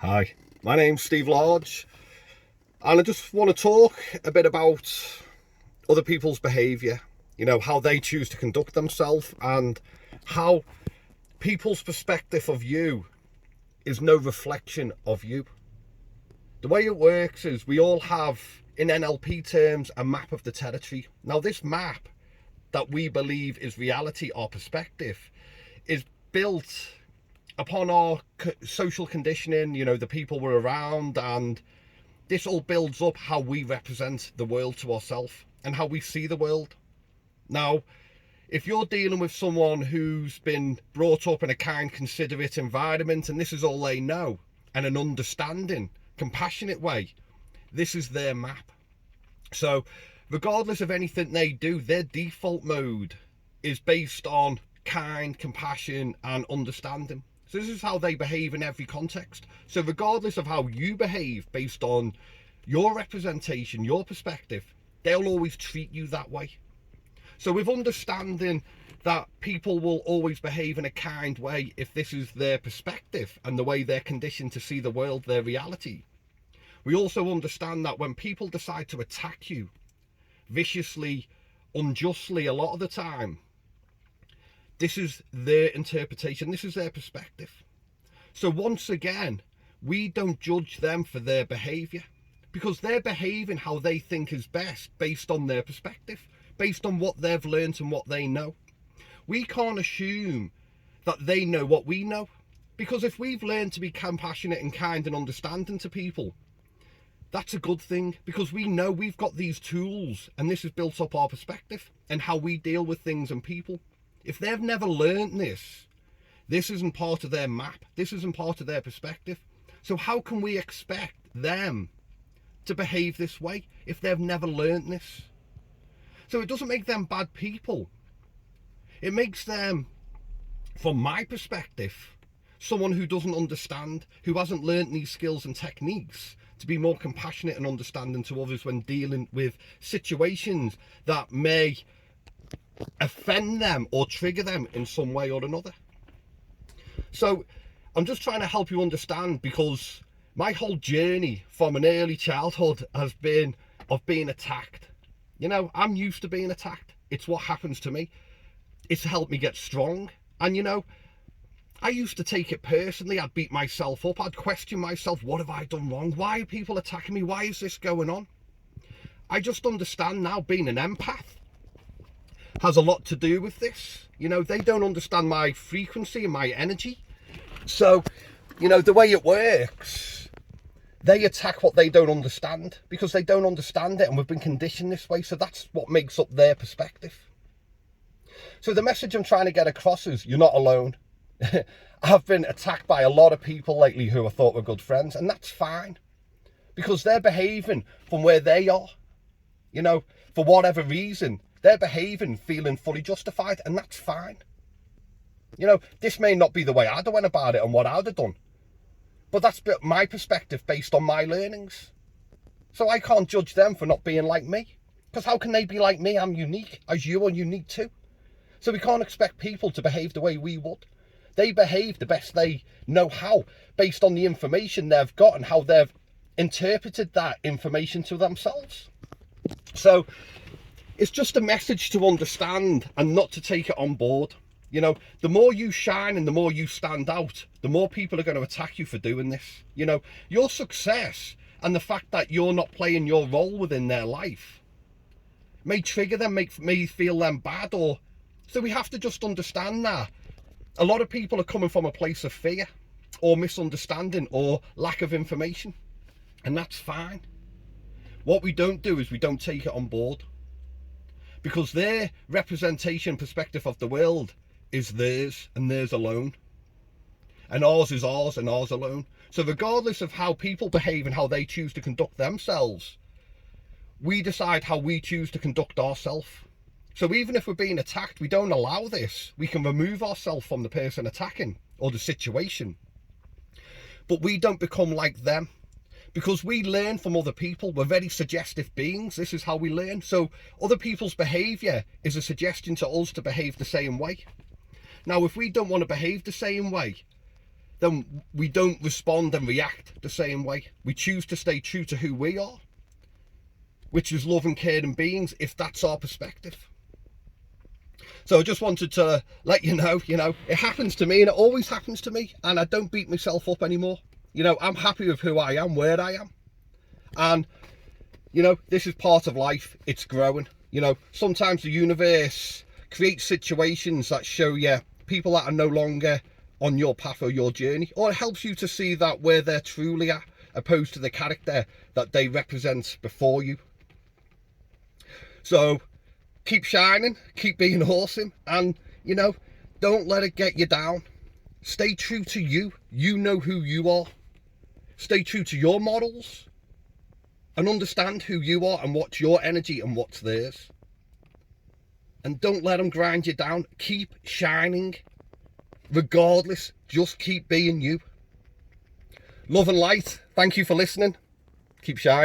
Hi, my name's Steve Lodge, and I just want to talk a bit about other people's behaviour, how they choose to conduct themselves, and how people's perspective of you is no reflection of you. The way it works is we all have, in NLP terms, a map of the territory. Now, this map that we believe is reality, our perspective, is built upon our social conditioning, the people we're around, and this all builds up how we represent the world to ourselves and how we see the world. Now, if you're dealing with someone who's been brought up in a kind, considerate environment, and this is all they know, and an understanding, compassionate way, this is their map. So regardless of anything they do, their default mode is based on kind, compassion, and understanding. So this is how they behave in every context. So regardless of how you behave based on your representation, your perspective, they'll always treat you that way. So with understanding that people will always behave in a kind way if this is their perspective and the way they're conditioned to see the world, their reality, we also understand that when people decide to attack you viciously, unjustly, a lot of the time, this is their interpretation, this is their perspective. So once again, we don't judge them for their behaviour, because they're behaving how they think is best based on their perspective, based on what they've learned and what they know. We can't assume that they know what we know, because if we've learned to be compassionate and kind and understanding to people, that's a good thing, because we know we've got these tools and this has built up our perspective and how we deal with things and people. If they've never learned this isn't part of their map, this isn't part of their perspective. So how can we expect them to behave this way if they've never learned this? So it doesn't make them bad people. It makes them, from my perspective, someone who doesn't understand, who hasn't learned these skills and techniques to be more compassionate and understanding to others when dealing with situations that may offend them or trigger them in some way or another. So I'm just trying to help you understand, because my whole journey from an early childhood has been of being attacked. I'm used to being attacked. It's what happens to me. It's helped me get strong. And I used to take it personally. I'd beat myself up. I'd question myself. What have I done wrong? Why are people attacking me? Why is this going on? I just understand now, being an empath has a lot to do with this. They don't understand my frequency and my energy. So, the way it works, they attack what they don't understand because they don't understand it, and we've been conditioned this way. So that's what makes up their perspective. So the message I'm trying to get across is you're not alone. I've been attacked by a lot of people lately who I thought were good friends, and that's fine, because they're behaving from where they are. For whatever reason, they're behaving feeling fully justified, and that's fine. This may not be the way I'd have went about it and what I'd have done, but that's my perspective based on my learnings. So I can't judge them for not being like me, because how can they be like me? I'm unique, as you are unique too. So we can't expect people to behave the way we would. They behave the best they know how, based on the information they've got and how they've interpreted that information to themselves. So it's just a message to understand and not to take it on board. The more you shine and the more you stand out, the more people are going to attack you for doing this. Your success and the fact that you're not playing your role within their life may trigger them, may feel them bad, so we have to just understand that a lot of people are coming from a place of fear or misunderstanding or lack of information, and that's fine. What we don't do is we don't take it on board, because their representation perspective of the world is theirs and theirs alone, and ours is ours and ours alone. So regardless of how people behave and how they choose to conduct themselves, we decide how we choose to conduct ourselves. So even if we're being attacked, we don't allow this. We can remove ourselves from the person attacking or the situation, but we don't become like them, because we learn from other people. We're very suggestive beings. This is how we learn. So other people's behaviour is a suggestion to us to behave the same way. Now, if we don't want to behave the same way, then we don't respond and react the same way. We choose to stay true to who we are, which is love and caring beings, if that's our perspective. So I just wanted to let you know, it happens to me, and it always happens to me, and I don't beat myself up anymore. I'm happy with who I am, where I am. And, this is part of life. It's growing. Sometimes the universe creates situations that show you people that are no longer on your path or your journey, or it helps you to see that where they're truly at, opposed to the character that they represent before you. So keep shining, keep being awesome, and don't let it get you down. Stay true to you. You know who you are. Stay true to your models and understand who you are and what's your energy and what's theirs. And don't let them grind you down. Keep shining. Regardless, just keep being you. Love and light. Thank you for listening. Keep shining.